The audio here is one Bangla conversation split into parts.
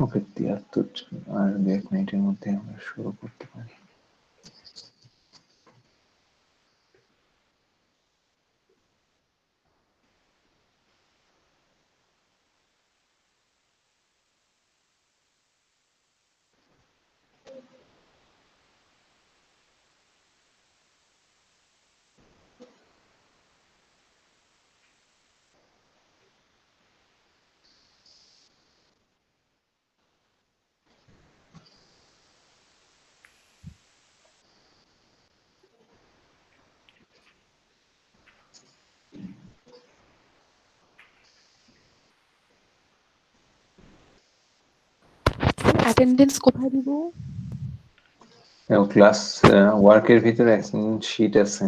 ওকে ৭৩ আর ১ মিনিটের মধ্যে আমরা শুরু করতে পারি। অ্যাটেন্ডেন্স কোথায় দিব? ক্লাস ওয়ার্কের ভিতরে অ্যাসাইনমেন্ট শিট আছে।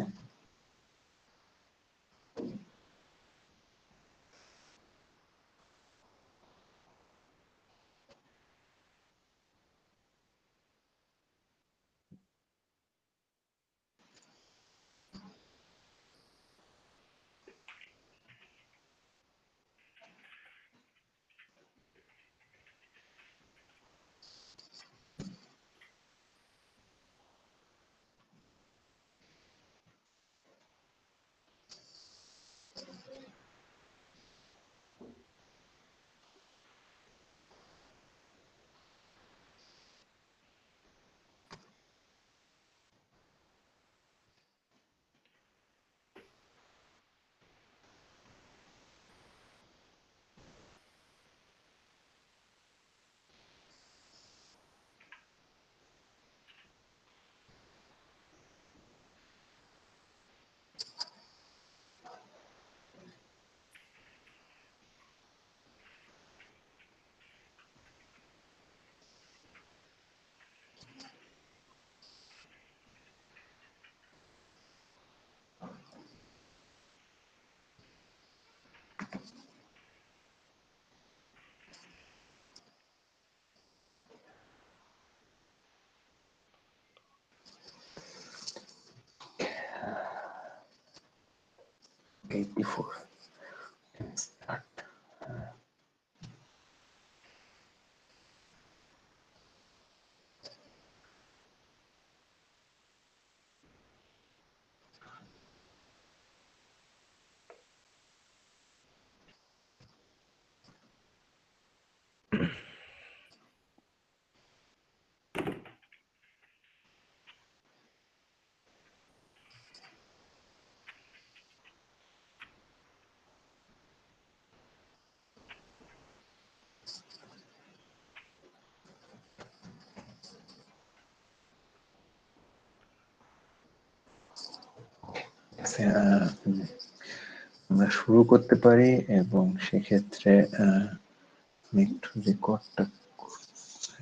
আমরা শুরু করতে পারি এবং সেক্ষেত্রে একটু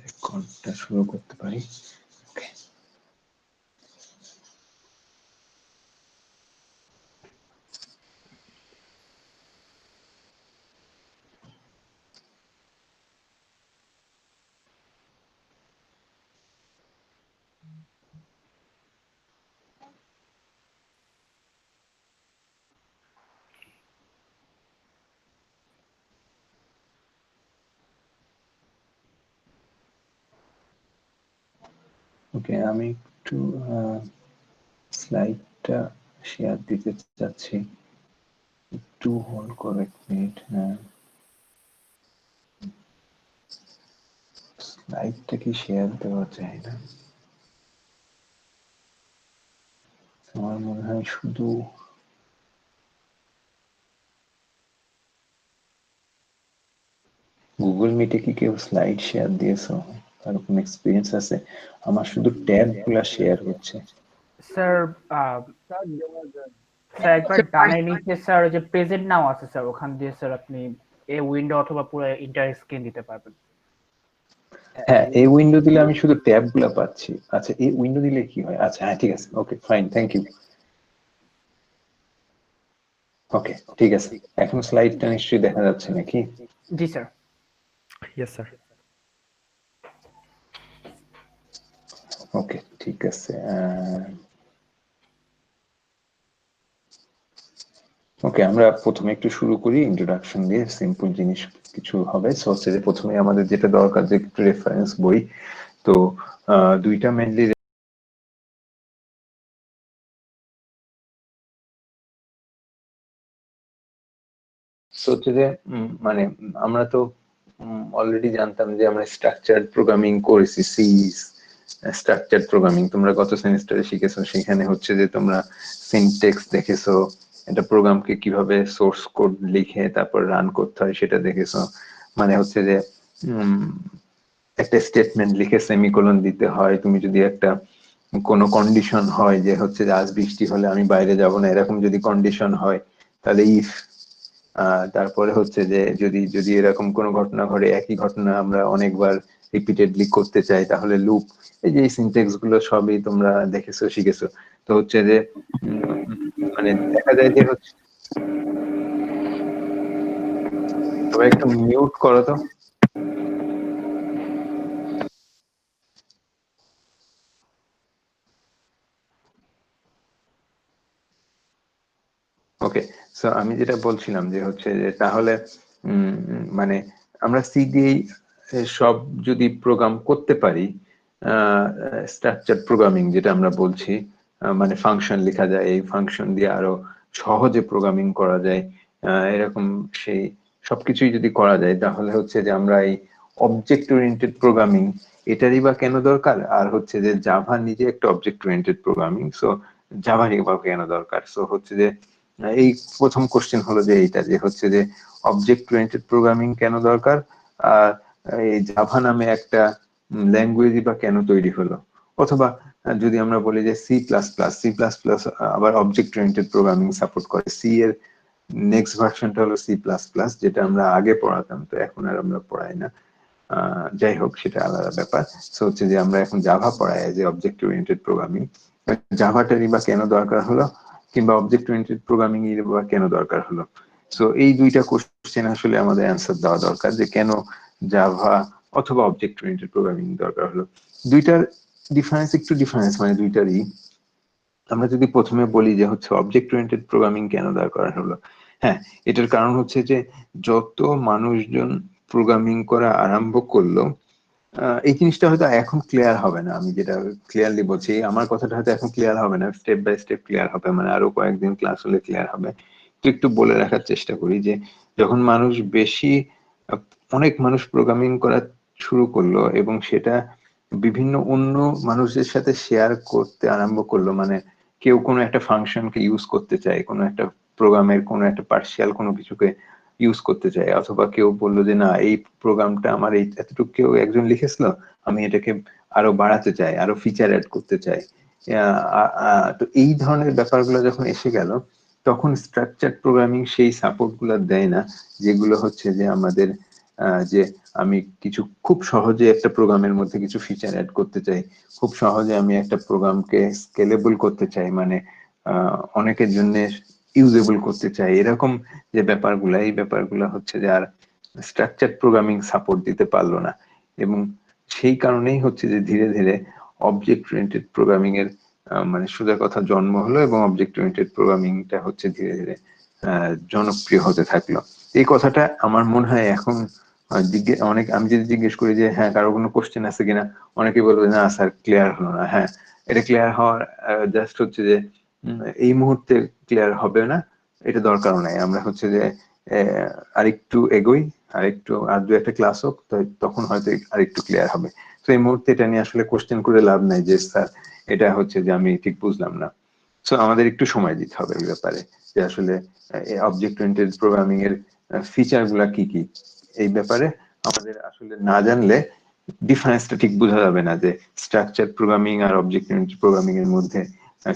রেকর্ডটা শুরু করতে পারি। ওকে, আমি একটু স্লাইডটা শেয়ার দিতে চাচ্ছি, একটু হোল্ড করো ১ মিনিট। স্লাইডটা কি শেয়ার দেওয়া যায় না? আমার মনে হয় শুধু গুগল মিটে কি কেউ স্লাইড শেয়ার দিয়েছো? তার কোনো এক্সপিরিয়েন্স আছে? আমার শুধু ট্যাব গুলা শেয়ার হচ্ছে। স্যার স্যার একবার ডানের নিচে স্যার ওই যে প্রেজেন্ট নাও আছে স্যার, ওখান দিয়ে স্যার আপনি এ উইন্ডো অথবা পুরো ইন্টার স্ক্রিন দিতে পারবেন। হ্যাঁ, এই উইন্ডো দিলে আমি শুধু ট্যাব গুলা পাচ্ছি। আচ্ছা, এই উইন্ডো দিলে কি হয়? আচ্ছা, হ্যাঁ, ঠিক আছে। Okay, fine, thank you. Okay, ঠিক আছে। এখন স্লাইডটা নিশ্চয়ই দেখা যাচ্ছে নাকি? জি স্যার। Yes sir. ওকে, ঠিক আছে। ওকে, আমরা প্রথমে একটু শুরু করি ইন্ট্রোডাকশন দিয়ে, সিম্পল জিনিস কিছু হবে। সো হচ্ছে যে প্রথমে আমাদের যেটা দরকার যে একটু রেফারেন্স বই। তো দুইটা মেনলি হচ্ছে যে মানে আমরা তো অলরেডি জানতাম যে আমরা স্ট্রাকচার্ড প্রোগ্রামিং করেছি, সি স্ট্রাকচার্ড প্রোগ্রামিং তোমরা গত সেমিস্টারে শিখেছো। সেখানে হচ্ছে যে তোমরা সিনট্যাক্স দেখেছো, একটা প্রোগ্রামকে কিভাবে সোর্স কোড লিখে তারপর রান করতে হয় সেটা দেখেছো। মানে হচ্ছে যে একটা স্টেটমেন্ট লিখে সেমিকোলন দিতে হয়। তুমি যদি একটা কোনো কন্ডিশন হয় যে হচ্ছে যে আজ বৃষ্টি হলে আমি বাইরে যাব না, এরকম যদি কন্ডিশন হয় তাহলে ইফ, তারপরে হচ্ছে যে যদি যদি এরকম কোনো ঘটনা ঘটে, একই ঘটনা আমরা অনেকবার রিপিটেডলি করতে চাই তাহলে লুপ। এই যে সিনট্যাক্স গুলো সবই তোমরা দেখেছো, শিখেছো। তো হচ্ছে যে মানে দেখা যায় যে হচ্ছে, সবাই একটু মিউট করো তো। ওকে, সো আমি যেটা বলছিলাম যে হচ্ছে যে তাহলে মানে আমরা সি দিয়েই সব যদি প্রোগ্রাম করতে পারি, স্ট্রাকচার প্রোগ্রামিং যেটা আমরা বলছি, মানে ফাংশন লেখা যায়, এই ফাংশন দিয়ে আরো সহজে প্রোগ্রামিং করা যায়, এরকম সেই সবকিছুই যদি করা যায় তাহলে হচ্ছে যে আমরা এই অবজেক্ট ওরিয়েন্টেড প্রোগ্রামিং এটারই বা কেন দরকার। আর হচ্ছে যে জাভা নিজে একটা অবজেক্ট ওরিয়েন্টেড প্রোগ্রামিং, সো জাভারই বা কেন দরকার। সো হচ্ছে যে এই প্রথম কোশ্চেন হলো যে এইটা, যে হচ্ছে যে অবজেক্ট ওরিয়েন্টেড প্রোগ্রামিং কেন দরকার, আর এই জাভা নামে একটা ল্যাঙ্গুয়েজই বা কেন তৈরি হলো। অথবা যদি আমরা বলি যে C plus plus, C plus plus আবার অবজেক্ট ওরিয়েন্টেড প্রোগ্রামিং সাপোর্ট করে। সি এর নেক্সট ভার্সনটা হলো সি প্লাস প্লাস, যেটা আমরা আগে পড়াতাম, তো এখন আর আমরা পড়াই না। যাই হোক, সেটা আলাদা ব্যাপার। সো হচ্ছে যে আমরা এখন জাভা পড়াই যে অবজেক্ট ওরিয়েন্টেড প্রোগ্রামিং। জাভাটারই বা কেন দরকার হলো, কিংবা অবজেক্ট ওরিয়েন্টেড প্রোগ্রামিং এর বা কেন দরকার হলো। সো এই দুইটা কোশ্চেন আসলে আমাদের অ্যান্সার দেওয়া দরকার, যে কেন জাভা অথবা অবজেক্ট ওরিয়েন্টেড প্রোগ্রামিং দরকার হলো। দুইটার ডিফারেন্স একটু ডিফারেন্স, মানে দুইটারই। আমরা যদি প্রথমে বলি যে হচ্ছে অবজেক্ট ওরিয়েন্টেড প্রোগ্রামিং কেন দরকার হলো, হ্যাঁ, এটার কারণ হচ্ছে যে যত মানুষজন প্রোগ্রামিং করা আরম্ভ করলো, এই জিনিসটা হয়তো এখন ক্লিয়ার হবে না। আমি যেটা ক্লিয়ারলি বলছি, আমার কথাটা হয়তো এখন ক্লিয়ার হবে না, স্টেপ বাই স্টেপ ক্লিয়ার হবে, মানে আরো কয়েকদিন ক্লাস হলে ক্লিয়ার হবে। তো একটু বলে রাখার চেষ্টা করি যে যখন মানুষ বেশি, আহ, অনেক মানুষ প্রোগ্রামিং করা শুরু করলো এবং সেটা বিভিন্ন অন্য মানুষদের সাথে শেয়ার করতে আরম্ভ করলো, মানে কেউ কোনো একটা ফাংশনকে ইউজ করতে চায়, কোনো একটা প্রোগ্রামের কোনো একটা পার্শিয়াল কোনো কিছুকে ইউজ করতে চায়, অথবা কেউ বললো যে না, এই প্রোগ্রামটা আমার এই এতটুকু কেউ একজন লিখেছিল, আমি এটাকে আরো বাড়াতে চাই, আরো ফিচার অ্যাড করতে চাই। তো এই ধরনের ব্যাপারগুলো যখন এসে গেল, তখন স্ট্রাকচার প্রোগ্রামিং সেই সাপোর্ট গুলো দেয় না, যেগুলো হচ্ছে যে আমাদের যে আমি কিছু খুব সহজে একটা প্রোগ্রামের মধ্যে কিছু ফিচার অ্যাড করতে চাই, খুব সহজে আমি একটা প্রোগ্রামকে স্কেলেবল করতে চাই, মানে অনেকের জন্য ইউজেবল করতে চাই, এরকম যে ব্যাপারগুলো, এই ব্যাপারগুলো হচ্ছে যে আর স্ট্রাকচার প্রোগ্রামিং সাপোর্ট দিতে পারলো না। এবং সেই কারণেই হচ্ছে যে ধীরে ধীরে অবজেক্ট ওরিয়েন্টেড প্রোগ্রামিং এর মানে সোজা কথা জন্ম হলো, এবং অবজেক্ট ওরিয়েন্টেড প্রোগ্রামিংটা হচ্ছে ধীরে ধীরে জনপ্রিয় হতে থাকলো। এই কথাটা আমার মনে হয় এখন অনেক, আমি যদি জিজ্ঞেস করি যে হ্যাঁ কারো কোনো কোশ্চেন আছে কিনা, অনেকে বলবে না স্যার ক্লিয়ার হলো না। হ্যাঁ, এটা ক্লিয়ার হওয়ার জাস্ট হচ্ছে যে এই মুহূর্তে ক্লিয়ার হবে না, এটা দরকারও নাই। আমরা হচ্ছে যে আরেকটু এগোই, আরেকটু আর দু একটা ক্লাস হোক, তখন হয়তো আরেকটু ক্লিয়ার হবে। তো এই মুহূর্তে এটা নিয়ে আসলে কোশ্চেন করে লাভ নাই যে স্যার এটা হচ্ছে যে আমি ঠিক বুঝলাম না। সো আমাদের একটু সময় দিতে হবে এই ব্যাপারে, যে আসলে অবজেক্ট ওরিয়েন্টেড প্রোগ্রামিং এর ফিচার গুলা কি কি, এই ব্যাপারে আমাদের আসলে না জানলে ডিফারেন্সটা ঠিক বোঝা যাবে না, যে স্ট্রাকচার প্রোগ্রামিং আর অবজেক্ট ওরিয়েন্টেড প্রোগ্রামিং এর মধ্যে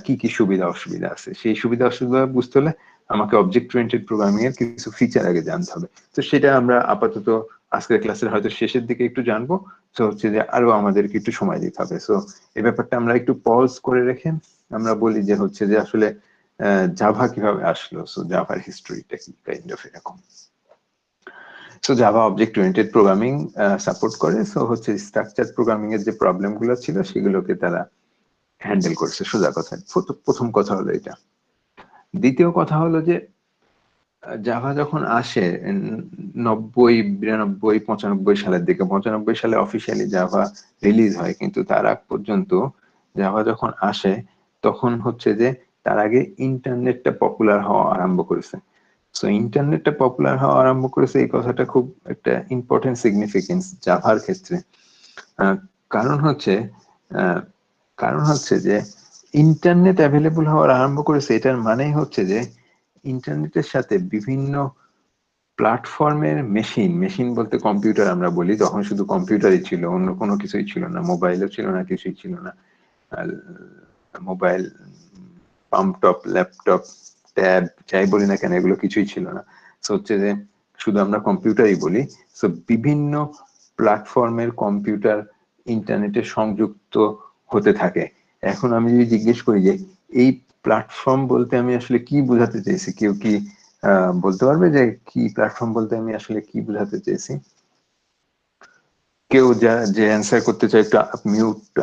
কি কি সুবিধা অসুবিধা আছে। সেই সুবিধা অসুবিধা বুঝতে হলে আমাকে অবজেক্ট ওরিয়েন্টেড প্রোগ্রামিং এর কিছু ফিচার আগে জানতে হবে। তো সেটা আমরা আপাতত আজকের ক্লাসের হয়তো শেষের দিকে একটু জানবো। তো হচ্ছে যে আরো আমাদেরকে একটু সময় দিতে হবে। সো এই ব্যাপারটা আমরা একটু পজ করে রেখে আমরা বলি যে হচ্ছে যে আসলে জাভা কিভাবে আসলো। সো জাভার হিস্টোরিটা কি, কাইন্ড অফ এরকম। So Java object oriented programming support করে। সো হচ্ছে স্ট্রাকচার প্রোগ্রামিং এর যে প্রবলেম গুলো ছিল সেগুলোকে তারা হ্যান্ডেল করছে, সোজা কথা। প্রথম কথা হলো এটা। দ্বিতীয় কথা হলো যে জাভা যখন আসে 90 92 95 সালের দিকে, 95 সালে অফিসিয়ালি জাভা রিলিজ হয়, কিন্তু তার আগ পর্যন্ত জাভা যখন আসে তখন হচ্ছে যে তার আগে ইন্টারনেটটা পপুলার হওয়া আরম্ভ করেছে। সো ইন্টারনেটটা পপুলার হওয়া আরম্ভ করেছে, এই কথাটা খুব একটা ইম্পর্টেন্ট সিগনিফিকেন্স জাভার ক্ষেত্রে। আহ, কারণ হচ্ছে আহ, কারণ হচ্ছে যে ইন্টারনেট অ্যাভেলেবল হওয়ার আরম্ভ করেছে, এটার মানেই হচ্ছে যে ইন্টারনেটের সাথে বিভিন্ন প্ল্যাটফর্মের মেশিন, মেশিন বলতে কম্পিউটার আমরা বলি, তখন শুধু কম্পিউটারই ছিল, অন্য কোনো কিছুই ছিল না, মোবাইলও ছিল না, কিছুই ছিল না। মোবাইল, পাম্পটপ, ল্যাপটপ, ট্যাব, যাই বলি না কেন, এগুলো কিছুই ছিল না। সো হচ্ছে যে শুধু আমরা কম্পিউটারই বলি। সো বিভিন্ন প্ল্যাটফর্মের কম্পিউটার ইন্টারনেটে সংযুক্ত হতে থাকে। এখন আমি যদি জিজ্ঞেস করি যে এই প্ল্যাটফর্ম বলতে আমি আসলে কি বোঝাতে চেয়েছি, কেউ কি বলতে পারবে যে কি প্ল্যাটফর্ম বলতে আমি আসলে কি বোঝাতে চেয়েছি? কেউ যে অ্যান্সার করতে চায় একটু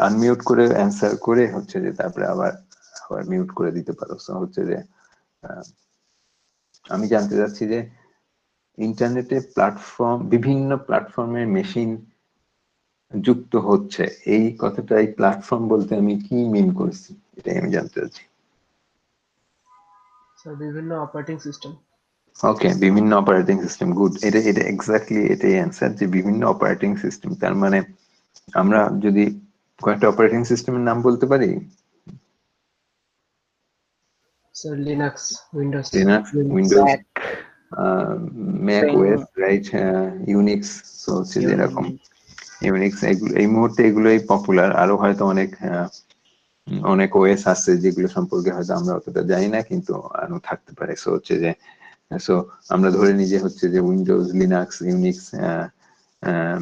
আনমিউট করে অ্যান্সার করে হচ্ছে যে তারপরে আবার আবার মিউট করে দিতে পারো। So হচ্ছে যে আহ, আমি জানতে চাচ্ছি যে ইন্টারনেটে প্ল্যাটফর্ম, বিভিন্ন প্ল্যাটফর্মের মেশিন যুক্ত হচ্ছে, এই কথাটা, এই প্ল্যাটফর্ম বলতে আমি কি মিন করছি, এটাই আমি জানতে চাচ্ছি। স্যার বিভিন্ন অপারেটিং সিস্টেম। ওকে, বিভিন্ন অপারেটিং সিস্টেম, গুড। এটা এটা এক্স্যাক্টলি এটাই অ্যান্সার, যে বিভিন্ন অপারেটিং সিস্টেম। তার মানে আমরা যদি কয়েকটা অপারেটিং সিস্টেমের নাম বলতে পারি। Sir Linux, Windows, Linux, Windows, Mac, Mac spring, OS, right, Unix. So হচ্ছে যে এরকম ইউনিক্স, এগুলো এই মুহূর্তে এগুলোই পপুলার। আরো হয়তো অনেক অনেক ওএস আছে যেগুলো সম্পর্কে হয়তো আমরা অতটা জানি না, কিন্তু আরো থাকতে পারে। সো হচ্ছে যে সো আমরা ধরে নিই যে হচ্ছে যে Windows, Linux, Unix,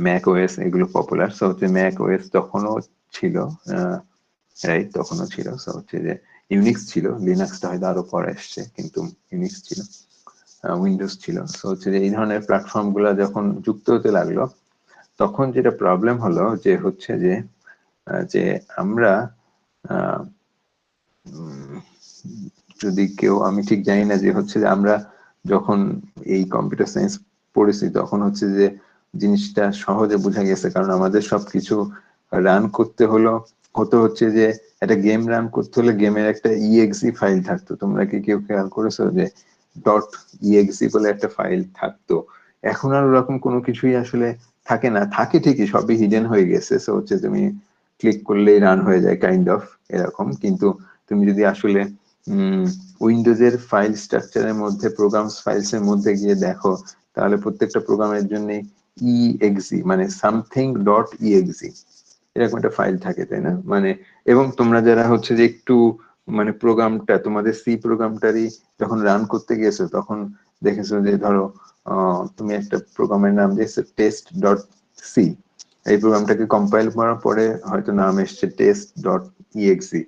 Mac OS এগুলো পপুলার। সো হচ্ছে ম্যাক ওএস তখনও ছিল, রাইট, তখনও ছিল। সো হচ্ছে যে ইউনিক্স ছিল, লিনাক্সটা হয়তো আরো পরে এসছে, কিন্তু ইউনিক্স ছিল, উইন্ডোজ ছিল। সো হচ্ছে যে এই ধরনের প্ল্যাটফর্ম গুলা যখন যুক্ত হতে লাগলো, তখন যেটা প্রবলেম হলো যে হচ্ছে যে যে আমরা যদি কেউ, আমি ঠিক জানি না, যে হচ্ছে যে আমরা যখন এই কম্পিউটার সায়েন্স পড়েছি তখন হচ্ছে যে জিনিসটা সহজে বোঝা গেছে, কারণ আমাদের সবকিছু রান করতে হচ্ছে যে একটা গেম রান করতে হলে গেমের একটা ইএক্সি ফাইল থাকতো। তোমরা কি কেউ খেয়াল করেছো যে ডট ইএক্সি বলে একটা ফাইল থাকতো? এখন আর ওরকম কোনো কিছুই আসলে থাকে না, থাকে ঠিকই, সবই হিডেন হয়ে গেছে। সো হচ্ছে তুমি ক্লিক করলেই রান হয়ে যায়, কাইন্ড অফ এরকম। কিন্তু তুমি যদি আসলে উইন্ডোজের ফাইল স্ট্রাকচারের মধ্যে, প্রোগ্রামস ফাইলস এর মধ্যে গিয়ে দেখো, তাহলে প্রত্যেকটা প্রোগ্রামের জন্য ইএক্সি মানে সামথিং ডট ইএক্সি এরকম একটা ফাইল থাকে, তাই না? মানে এবং তোমরা যারা হচ্ছে যে একটু মানে প্রোগ্রামটা, তোমাদের সি প্রোগ্রামটারই যখন রান করতে গেছো, তখন দেখেছো যে ধরো তুমি একটা প্রোগ্রামের নাম দিয়েছো টেস্ট ডট সি, এই প্রোগ্রামটাকে কম্পাইল করার পরে হয়তো নাম এসছে টেস্ট ডট ইএক্সি।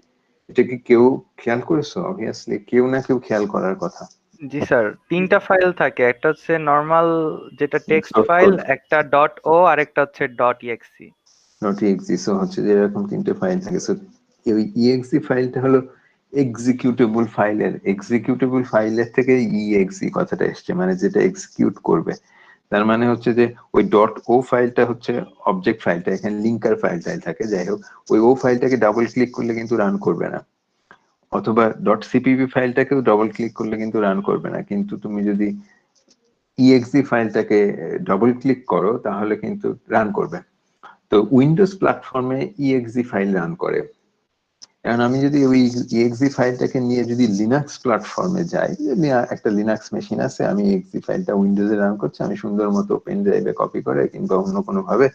এটা কি কেউ খেয়াল করেছো? অবভিয়াসলি কেউ না কেউ খেয়াল করার কথা। জি স্যার, তিনটা ফাইল থাকে, একটা হচ্ছে নর্মাল যেটা টেক্সট Source ফাইল, code, একটা ডট ও, আর একটা হচ্ছে dot exe. Not exe। So হচ্ছে যে এরকম তিনটে ফাইল থাকে। সো এই ইএক্সি ফাইলটা হলো এক্সিকিউটেবল ফাইলের থেকে ইএক্সি কথাটা এসছে, মানে যেটা এক্সিকিউট করবে। তার মানে হচ্ছে যে ওই ডট ও ফাইলটা হচ্ছে অবজেক্ট ফাইলটা, এখানে লিঙ্কার ফাইলটাই থাকে। যাই হোক, ওই ও ফাইলটাকে ডাবল ক্লিক করলে কিন্তু রান করবে না, অথবা ডট সিপিপি ফাইলটাকেও ডবল ক্লিক করলে কিন্তু রান করবে না। কিন্তু তুমি যদি ইএক্সি ফাইলটাকে ডবল ক্লিক করো তাহলে কিন্তু রান করবে। তো উইন্ডোজ প্ল্যাটফর্মে ইএক্সি ফাইল রান করে। এখন আমি যদি ওই ইএক্সি ফাইলটাকে নিয়ে যদি লিনাক্স প্ল্যাটফর্মে যাই, একটা লিনাক্স মেশিন আছে, আমি ইএক্সি ফাইলটা উইন্ডোজে রান করছি, আমি সুন্দর মতো পেন ড্রাইভে কপি করে কিংবা অন্য কোনো ভাবে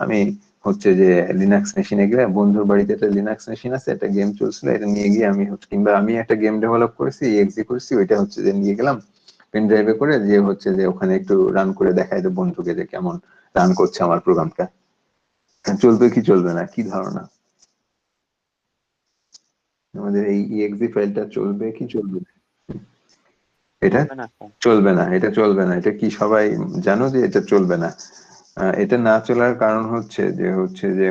আমি হচ্ছে যে লিনাক্স মেশিনে গিয়ে, বন্ধুর বাড়িতে একটা লিনাক্স মেশিন আছে, একটা গেম চলছিল, এটা নিয়ে গিয়ে আমি কিংবা আমি একটা গেম ডেভেলপ করেছি, ইএক্সি করছি, ওইটা হচ্ছে যে নিয়ে গেলাম পেন ড্রাইভে করে, যে হচ্ছে যে ওখানে একটু রান করে দেখাই দেবো বন্ধুকে যে কেমন রান করছে আমার প্রোগ্রামটা। চলবে কি চলবে না, কি ধারণা? আমাদের এই exe ফাইলটা চলবে কি চলবে না? এটা চলবে না স্যার। চলবে না, এটা চলবে না, এটা কি সবাই জানো যে এটা চলবে না? এটা না চলার কারণ হচ্ছে যে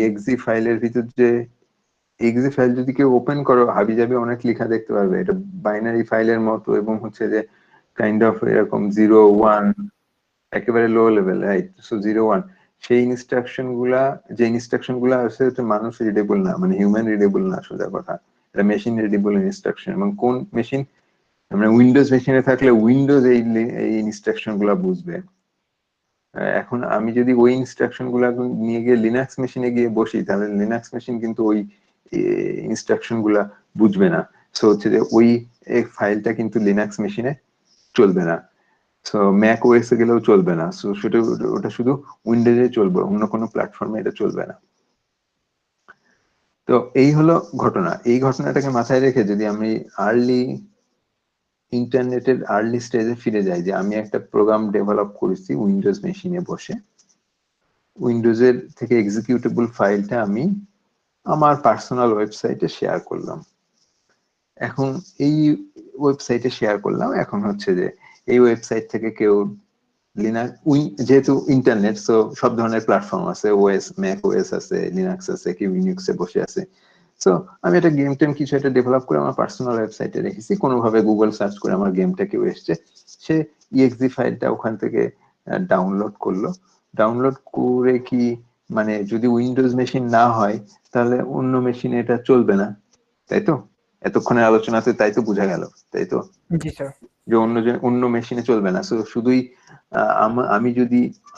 exe ফাইলের ভিতর যে exe ফাইল যদি কেউ ওপেন করো, হাবিজাবি অনেক লেখা দেখতে পারবে, এটা বাইনারি ফাইলের মতো, এবং হচ্ছে যে কাইন্ড অফ এরকম 0 1 একেবারে লো লেভেল, রাইট? সো 0 1 সেই ইনস্ট্রাকশন গুলা আছে হচ্ছে মানুষ রিডেবল না, মানে হিউম্যান রিডেবল না, সোজা কথা। এটা মেশিন রিডেবল ইনস্ট্রাকশন। এবং কোন মেশিন, আমরা উইন্ডোজ মেশিনে থাকলে উইন্ডোজ এই ইনস্ট্রাকশন গুলা বুঝবে। এখন আমি যদি ওই ইনস্ট্রাকশন গুলা নিয়ে গিয়ে লিনাক্স মেশিনে গিয়ে বসি, তাহলে লিনাক্স মেশিন কিন্তু ওই ইনস্ট্রাকশন গুলা বুঝবে না। সো হচ্ছে যে ওই ফাইলটা কিন্তু লিনাক্স মেশিনে চলবে না। সো ম্যাক ওএস এ গেলেও চলবে না। সো সেটা ওটা শুধু উইন্ডোজে চলবে, অন্য কোনো প্ল্যাটফর্মে এটা চলবে না। তো এই হলো ঘটনা। এই ঘটনাটাকে মাথায় রেখে যদি আমি ইন্টারনেটের আর্লি স্টেজে ফিরে যাই, যে আমি একটা প্রোগ্রাম ডেভেলপ করেছি উইন্ডোজ মেশিনে বসে, উইন্ডোজের থেকে এক্সিকিউটেবল ফাইলটা আমি আমার পার্সোনাল ওয়েবসাইটে শেয়ার করলাম। এখন এই ওয়েবসাইটে শেয়ার করলাম, এখন হচ্ছে যে এই ওয়েবসাইট থেকে কেউ লিনাক্স, যেহেতু ইন্টারনেট, সো সব ধরনের প্ল্যাটফর্ম আছে, ওএস, ম্যাক ওএস আছে, লিনাক্স আছে, কেউ ইউনিক্সে বসে আছে। সো আমি একটা গেম টেম কিছু একটা ডেভেলপ করে আমার পার্সোনাল ওয়েবসাইটে রেখেছি, কোনোভাবে গুগল সার্চ করে আমার গেমটা কেউ এসছে, সে ইএক্সি ফাইলটা ওখান থেকে ডাউনলোড করলো। ডাউনলোড করে কি, মানে যদি উইন্ডোজ মেশিন না হয় তাহলে অন্য মেশিনে এটা চলবে না, তাই তো? এতক্ষণের আলোচনাতে তাই তো বোঝা গেল, তাই তো? জি স্যার। যে অন্য মেশিনে চলবে না। শুধুই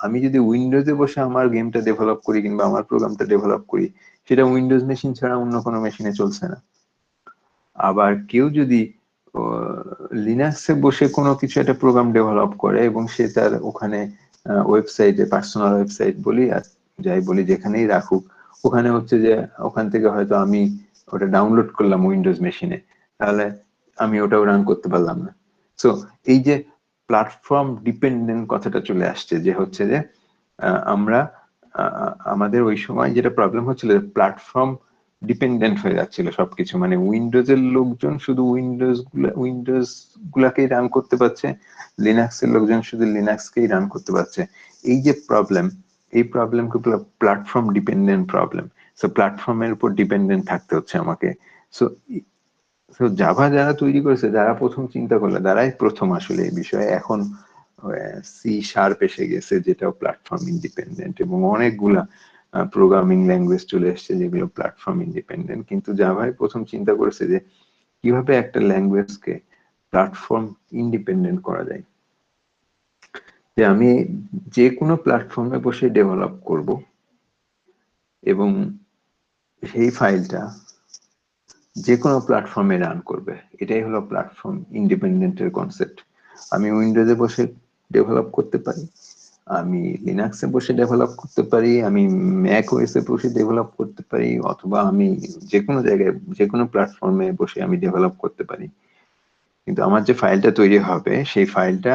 আমি যদি উইন্ডোজে বসে আমার গেমটা ডেভেলপ করি কিংবা আমার প্রোগ্রামটা ডেভেলপ করি, সেটা উইন্ডোজ মেশিন ছাড়া অন্য কোনো মেশিনে চলছে না। আবার কেউ যদি লিনাক্সে বসে কোনো কিছু একটা প্রোগ্রাম ডেভেলপ করে এবং সে তার ওখানে ওয়েবসাইটে, পার্সোনাল ওয়েবসাইট বলি আর যাই বলি, যেখানেই রাখুক, ওখানে হচ্ছে যে ওখান থেকে হয়তো আমি ওটা ডাউনলোড করলাম উইন্ডোজ মেশিনে, তাহলে আমি ওটাও রান করতে পারলাম না। সো এই যে প্ল্যাটফর্ম ডিপেন্ডেন্ট কথাটা চলে আসছে, যে হচ্ছে যে আমরা আমাদের ওই সময় যেটা প্রবলেম হচ্ছিল, প্ল্যাটফর্ম ডিপেন্ডেন্ট হয়ে যাচ্ছিল সবকিছু। মানে উইন্ডোজের লোকজন শুধু উইন্ডোজ গুলাকেই রান করতে পারছে, লিনাক্সের লোকজন শুধু লিনাক্সকেই রান করতে পারছে। এই যে প্রবলেম, এই প্রবলেমকে প্ল্যাটফর্ম ডিপেন্ডেন্ট প্রবলেম। সো প্ল্যাটফর্মের উপর ডিপেন্ডেন্ট থাকতে হচ্ছে আমাকে। সো তো জাভা যারা তৈরি করেছে, যারা প্রথম চিন্তা করলো, তারাই প্রথম আসলে এই বিষয়ে। এখন সি শার্প এসে গেছে, যেটাও প্ল্যাটফর্ম ইন্ডিপেন্ডেন্ট, এবং অনেকগুলা প্রোগ্রামিং ল্যাঙ্গুয়েজ চলে এসছে যেগুলো প্ল্যাটফর্ম ইন্ডিপেন্ডেন্ট। কিন্তু জাভাই প্রথম চিন্তা করেছে যে কিভাবে একটা ল্যাঙ্গুয়েজকে প্ল্যাটফর্ম ইন্ডিপেন্ডেন্ট করা যায়, যে আমি যে কোনো প্ল্যাটফর্মে বসে ডেভেলপ করব এবং সেই ফাইলটা যে কোনো প্ল্যাটফর্মে রান করবে। এটাই হলো প্ল্যাটফর্ম ইন্ডিপেন্ডেন্টের কনসেপ্ট। আমি উইন্ডোজে বসে ডেভেলপ করতে পারি, আমি লিনাক্সে বসে ডেভেলপ করতে পারি, আমি ম্যাক ওএস এ বসে ডেভেলপ করতে পারি, অথবা আমি যে কোনো জায়গায় যে কোনো প্ল্যাটফর্মে বসে আমি ডেভেলপ করতে পারি। কিন্তু আমার যে ফাইলটা তৈরি হবে, সেই ফাইলটা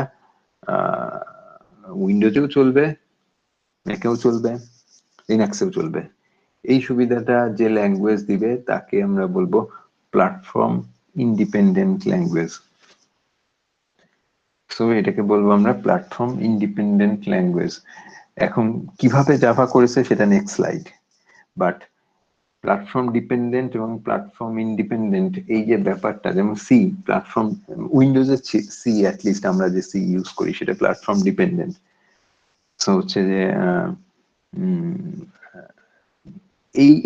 উইন্ডোজেও চলবে, ম্যাকেও চলবে, লিনাক্সেও চলবে। এই সুবিধাটা যে ল্যাঙ্গুয়েজ দিবে তাকে আমরা বলবো প্ল্যাটফর্ম ইন্ডিপেন্ডেন্ট ল্যাঙ্গুয়েজ। সো এটাকে বলবো আমরা প্ল্যাটফর্ম ইন্ডিপেন্ডেন্ট ল্যাঙ্গুয়েজ। এখন কিভাবে জাভা করেছে সেটা next slide. But platform dependent এবং প্ল্যাটফর্ম ইন্ডিপেন্ডেন্ট, এই যে ব্যাপারটা, যেমন সি প্ল্যাটফর্ম, উইন্ডোজের সি অ্যাটলিস্ট আমরা যে সি ইউজ করি সেটা প্ল্যাটফর্ম ডিপেন্ডেন্ট। সো হচ্ছে যে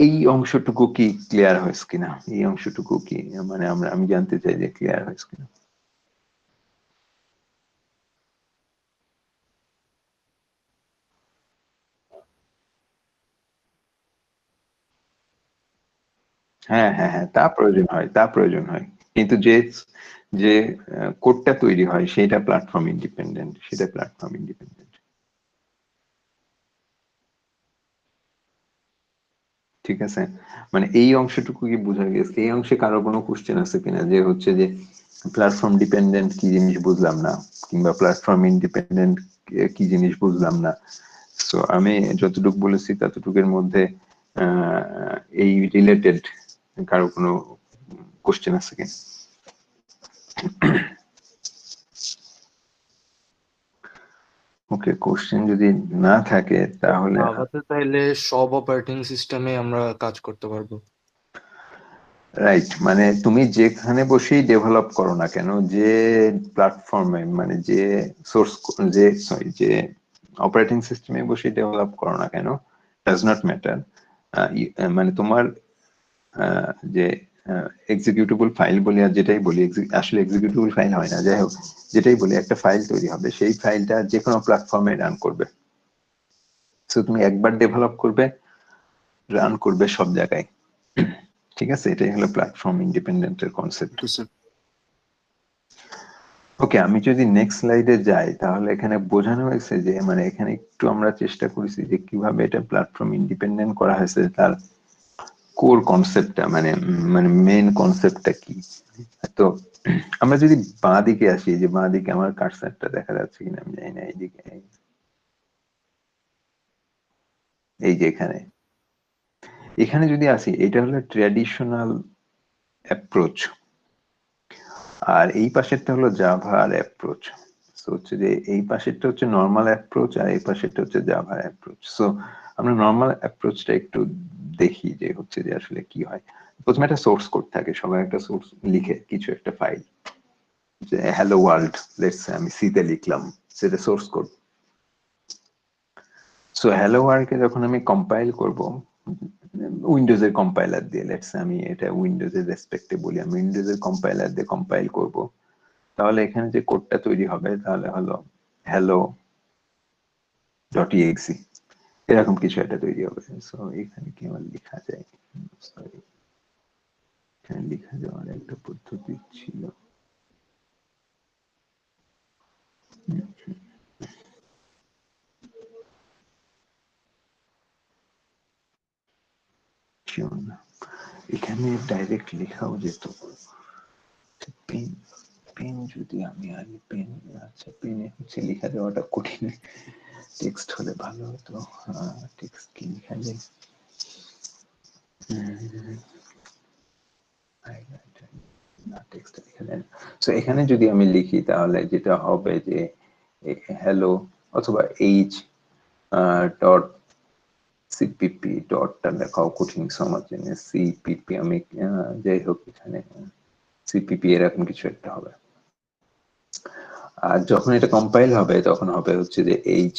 এই অংশটুকু কি ক্লিয়ার হয়েছে কিনা, এই অংশটুকু কি, মানে আমি জানতে চাই যে ক্লিয়ার হয়েছে কিনা। হ্যাঁ হ্যাঁ হ্যাঁ, তা প্রয়োজন হয়, তা প্রয়োজন হয়। কিন্তু যে যে কোডটা তৈরি হয় সেটা প্ল্যাটফর্ম ইন্ডিপেন্ডেন্ট, সেটা প্ল্যাটফর্ম ইন্ডিপেন্ডেন্ট। ঠিক আছে, মানে এই অংশটুকু কি বোঝা গেছে? এই অংশে কারো কোনো কোশ্চেন আছে কিনা, যে হচ্ছে যে প্ল্যাটফর্ম ডিপেন্ডেন্ট কি জিনিস বুঝলাম না, কিংবা প্ল্যাটফর্ম ইন্ডিপেন্ডেন্ট কি জিনিস বুঝলাম না। সো আমি যতটুকু বলেছি ততটুকুর মধ্যে এই রিলেটেড কারো কোনো কোশ্চেন আছে কিনা? ওকে, কোশ্চেন যদি না থাকে তাহলে জাভাতে তাহলে সব অপারেটিং সিস্টেমে আমরা কাজ করতে পারবো। রাইট, মানে তুমি যেখানে বসেই ডেভেলপ করো না কেন, যে প্ল্যাটফর্মে মানে যে সোর্স যে সরি যে অপারেটিং সিস্টেমে বসে ডেভেলপ করো না কেন, ডাজ নট ম্যাটার। মানে তোমার যে এক্সিকিউটেবল ফাইল বলি আর যেটাই বলি, আসলে এক্সিকিউটেবল ফাইল হয় না, যাই হোক যেটাই বলি, একটা ফাইল তৈরি হবে, সেই ফাইলটা যে কোনো প্ল্যাটফর্মে রান করবে। সো তুমি একবার ডেভেলপ করবে, রান করবে সব জায়গায়। ঠিক আছে, এটাই হলো প্ল্যাটফর্ম ইন্ডিপেন্ডেন্টের কনসেপ্ট। ওকে, আমি যদি নেক্সট স্লাইডে যাই, তাহলে এখানে বোঝানো হয়েছে যে মানে এখানে একটু আমরা চেষ্টা করেছি যে কিভাবে এটা প্ল্যাটফর্ম ইন্ডিপেন্ডেন্ট করা হয়েছে, তার কোর কনসেপ্টটা মানে মানে মেইন কনসেপ্টটা কি। তো আমরা যদি বাঁ দিকে আসি, যে বাঁ দিকে আমার কার্সারটা দেখা যাচ্ছে কিনা আমি জানি না, এইদিকে এই যে এখানে যদি আসি, এটা হলো ট্র্যাডিশনাল অ্যাপ্রোচ, আর এই পাশেরটা হলো জাভার অ্যাপ্রোচ। সো হচ্ছে যে এই পাশেরটা হচ্ছে নর্মাল অ্যাপ্রোচ, আর এই পাশেরটা হচ্ছে জাভার অ্যাপ্রোচ। সো আমরা নর্মাল অ্যাপ্রোচটা একটু দেখি যে হচ্ছে যে আসলে কি হয়। প্রথমে একটা সোর্স কোড থাকে, সবাই একটা সোর্স লিখে কিছু একটা ফাইল, যে হ্যালো ওয়ার্ল্ড লেটস আমি সি তে লিখলাম, সেটা সোর্স কোড। সো হ্যালো ওয়ার্ল্ডকে যখন আমি কম্পাইল করব উইন্ডোজের কম্পাইলার দিয়ে, লেটস আমি এটা উইন্ডোজের রেসপেক্টে বলি, আমি উইন্ডোজের কম্পাইলার দিয়ে কম্পাইল করব, তাহলে এখানে যে কোডটা তৈরি হবে তাহলে হলো hello.exe, এরকম কিছু একটা তৈরি হবে। সো এখানে কি আমার লেখা যায়, সরি এখানে লেখা যাওয়ার একটা পদ্ধতি ছিল। এখানে ডাইরেক্ট লেখাও যেত, পেন পেন যদি আমি আগে পেন, আচ্ছা পেনে হচ্ছে লেখা দেওয়াটা কঠিন, টেক্সট হলে ভালো হতো। টেক্সট কি লেখা যায়, না টেক্সট লেখা যায় না। সো এখানে যদি আমি লিখি তাহলে যেটা হবে যে হ্যালো অথবা এইচ ডট সিপিপি ডটটা লেখাও কঠিন সমাজ জন্য, সিপিপি আমি যাই হোক এখানে সিপিপি এরকম কিছু একটা হবে। আর যখন এটা কম্পাইল হবে তখন হবে হচ্ছে যে এইচ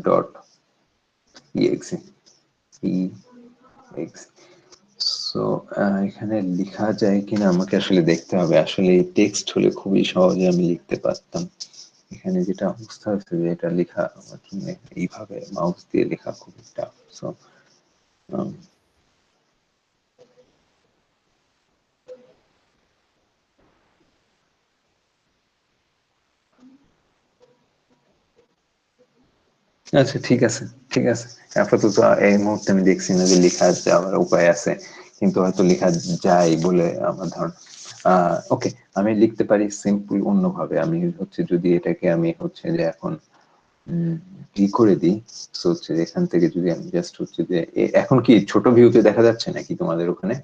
ডট exe সো এখানে লেখা যায় কিনা আমাকে আসলে দেখতে হবে, আসলে টেক্সট হলে খুবই সহজে আমি লিখতে পারতাম। এখানে যেটা অবস্থা হচ্ছে যে এটা লেখা আমার জন্য এইভাবে মাউস দিয়ে লেখা খুবই টাফ। সো আচ্ছা ঠিক আছে, ঠিক আছে, আপাতত এই মুহূর্তে আমি দেখছি না যে লেখা যাওয়ার উপায় আছে, কিন্তু হয়তো লেখা যায় বলে আমার ধারণা। ওকে, আমি লিখতে পারি সিম্পল অন্যভাবে, আমি হচ্ছে যদি এটাকে আমি হচ্ছে যে এখন কি করে দিই, সো হচ্ছে এখান থেকে যদি আমি জাস্ট হচ্ছে যে এখন কি ছোট ভিউতে দেখা যাচ্ছে নাকি তোমাদের ওখানে?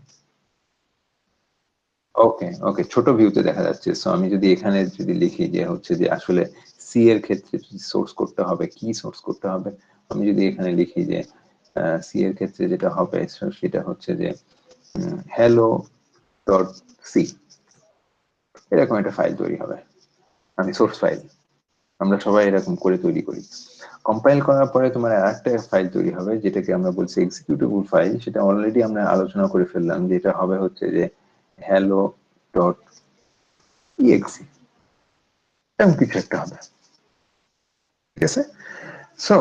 ওকে ওকে, ছোট ভিউতে দেখা যাচ্ছে। সো আমি যদি এখানে যদি লিখি যে হচ্ছে যে আসলে সি এর ক্ষেত্রে সোর্স করতে হবে, কি সোর্স করতে হবে, আমি যদি এখানে লিখি যে সি এর ক্ষেত্রে যেটা হবে সেটা হচ্ছে যে hello ডট সি, এরকম একটা ফাইল তৈরি হবে, মানে সোর্স ফাইল। আমরা সবাই এরকম করে তৈরি করি। কম্পাইল করার পরে তোমার আরেকটা ফাইল তৈরি হবে যেটাকে আমরা বলছি এক্সিকিউটেবল ফাইল, সেটা অলরেডি আমরা আলোচনা করে ফেললাম, যেটা হবে হচ্ছে যে hello.exe, এরকম কিছু একটা হবে। ঠিক আছে, সো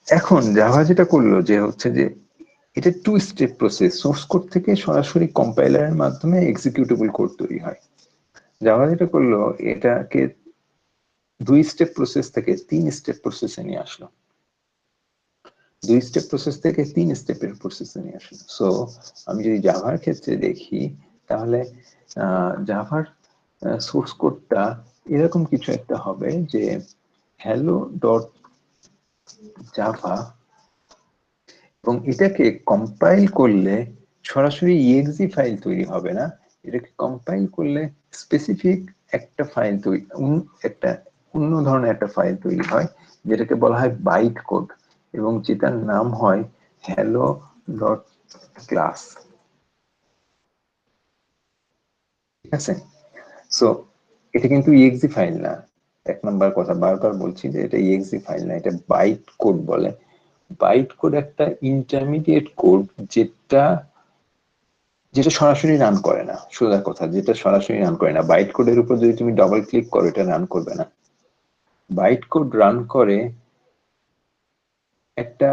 এখন জাভা যেটা করলো যে হচ্ছে যে এটা two step process, source code থেকে সরাসরি কম্পাইলারের মাধ্যমে এক্সিকিউটেবল কোড তৈরি হয়। জাভা যেটা করলো এটাকে 2 স্টেপ প্রসেস থেকে 3 স্টেপ প্রসেসে নিয়ে আসলো, 2 স্টেপ প্রসেস থেকে 3 স্টেপের প্রসেসে নিয়ে আসলো। সো আমি যদি জাভার ক্ষেত্রে দেখি তাহলে জাভার সোর্স কোডটা এরকম কিছু একটা হবে যে hello ডট জাভা, এবং এটাকে কম্পাইল করলে সরাসরি exe ফাইল তৈরি হবে না, এটাকে কম্পাইল করলে স্পেসিফিক একটা ফাইল তৈরি, একটা অন্য ধরনের একটা ফাইল তৈরি হয় যেটাকে বলা হয় বাইট কোড, এবং যেটার নাম হয় hello ডট ক্লাস, ঠিক আছে? সো এটা কিন্তু exe ফাইল না, এক নাম্বার কথা বারবার বলছি যে এটা exe ফাইল না, এটা বাইট কোড বলে। বাইট কোড একটা ইন্টারমিডিয়েট কোড যেটা যেটা সরাসরি রান করে না, সোজা কথা, যেটা সরাসরি রান করে না। বাইট কোডের উপর যদি তুমি ডবল ক্লিক করো এটা রান করবে না। বাইট কোড রান করে একটা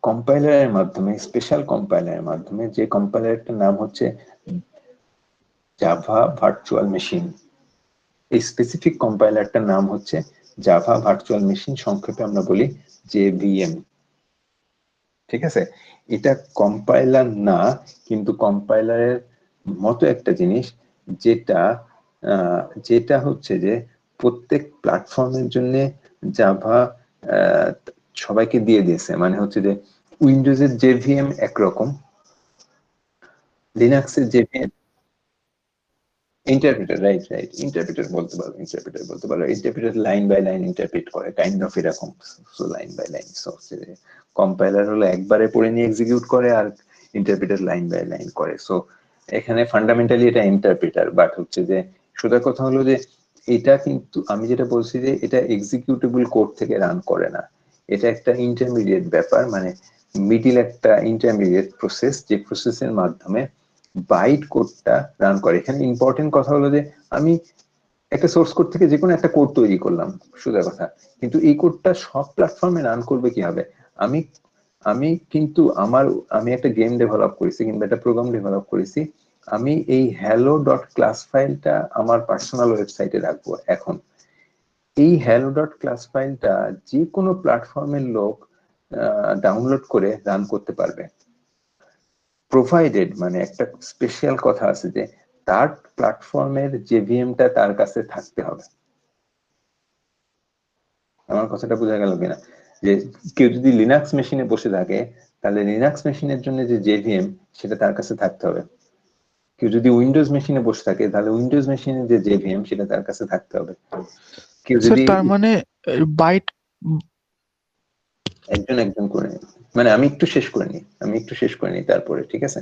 কম্পাইলারের মাধ্যমে, স্পেশাল কম্পাইলারের মাধ্যমে, যে কম্পাইলারটার নাম হচ্ছে জাভা ভার্চুয়াল মেশিন। এই স্পেসিফিক কম্পাইলারটার নাম হচ্ছে জাভা ভার্চুয়াল মেশিন, সংক্ষেপে আমরা বলি JVM, ঠিক আছে? এটা কম্পাইলার না, কিন্তু কম্পাইলারের মতো একটা জিনিস, যেটা যেটা হচ্ছে যে প্রত্যেক প্ল্যাটফর্মের জন্য জাভা সবাইকে দিয়ে দিয়েছে। মানে হচ্ছে যে উইন্ডোজের JVM একরকম, লিনাক্সের JVM interpreter, right right, interpreter বলতে পারো, ইন্টারপ্রিটার বলতে পারো। Interpreter line by line interpret করে, কাইন্ড অফ এরকম। So line by line, so compiler হলো একবারে পড়ে নিয়ে এক্সিকিউট করে, আর ইন্টারপ্রিটার লাইন বাই লাইন করে। সো এখানে ফান্ডামেন্টালি এটা ইন্টারপ্রিটার, বাট হচ্ছে যে সোজা কথা হলো যে এটা কিন্তু আমি যেটা বলছি যে এটা এক্সিকিউটেবল কোড থেকে রান করে না, এটা একটা ইন্টারমিডিয়েট ব্যাপার, মানে মিডিল একটা ইন্টারমিডিয়েট প্রসেস, যে প্রসেসের মাধ্যমে বাইট কোডটা রান করে। এখানে ইম্পর্টেন্ট কথা হলো যে আমি একটা সোর্স কোড থেকে যে কোনো একটা কোড তৈরি করলাম, সোজা কথা, কিন্তু এই কোডটা সব প্ল্যাটফর্মে রান করবে কিভাবে? আমি আমি কিন্তু আমি একটা গেম ডেভেলপ করেছি কিংবা একটা প্রোগ্রাম ডেভেলপ করেছি, আমি এই hello ডট ক্লাস ফাইলটা আমার পার্সোনাল ওয়েবসাইটে রাখবো। এখন এই hello ডট ক্লাস ফাইলটা যে কোনো প্ল্যাটফর্মের লোক ডাউনলোড করে রান করতে পারবে, প্রোভাইডেড, মানে একটা স্পেশাল কথা আছে যে তার প্ল্যাটফর্মের JVM-টা তার কাছে থাকতে হবে। আমার কথাটা বোঝা গেল কিনা? যে কেউ যদি লিনাক্স মেশিনে বসে থাকে, তাহলে লিনাক্স মেশিনের জন্য যে JVM সেটা তার কাছে থাকতে হবে। কেউ যদি উইন্ডোজ মেশিনে বসে থাকে, তাহলে উইন্ডোজ মেশিনের যে JVM সেটা তার কাছে থাকতে হবে। কেউ স্যার যদি তার মানে বাইট একজন একজন করে, মানে আমি একটু শেষ করে নিই তারপরে, ঠিক আছে?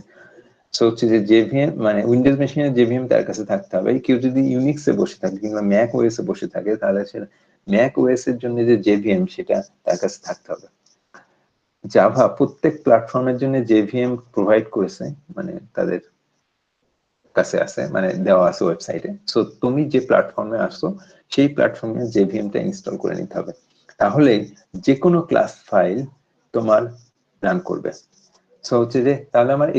সো হচ্ছে যে JVM মানে উইন্ডোজ মেশিনের JVM তার কাছে থাকতে হবে। কেউ যদি ইউনিক্স এ বসে থাকে কিংবা ম্যাক ওএস এ বসে থাকে, তাহলে সে ম্যাক ওএস এর জন্য যে JVM সেটা তার কাছে থাকতে হবে। জাভা প্রত্যেক প্ল্যাটফর্মের জন্য JVM প্রোভাইড করেছে, মানে তাদের কাছে আছে, মানে দেওয়া আছে ওয়েবসাইটে। সো তুমি যে প্ল্যাটফর্মে আসছো সেই প্ল্যাটফর্মে JVM-টা ইনস্টল করে নিতে হবে, তাহলে যে কোনো ক্লাস ফাইল তোমার রান করবে। সো হচ্ছে যে তাহলে আমার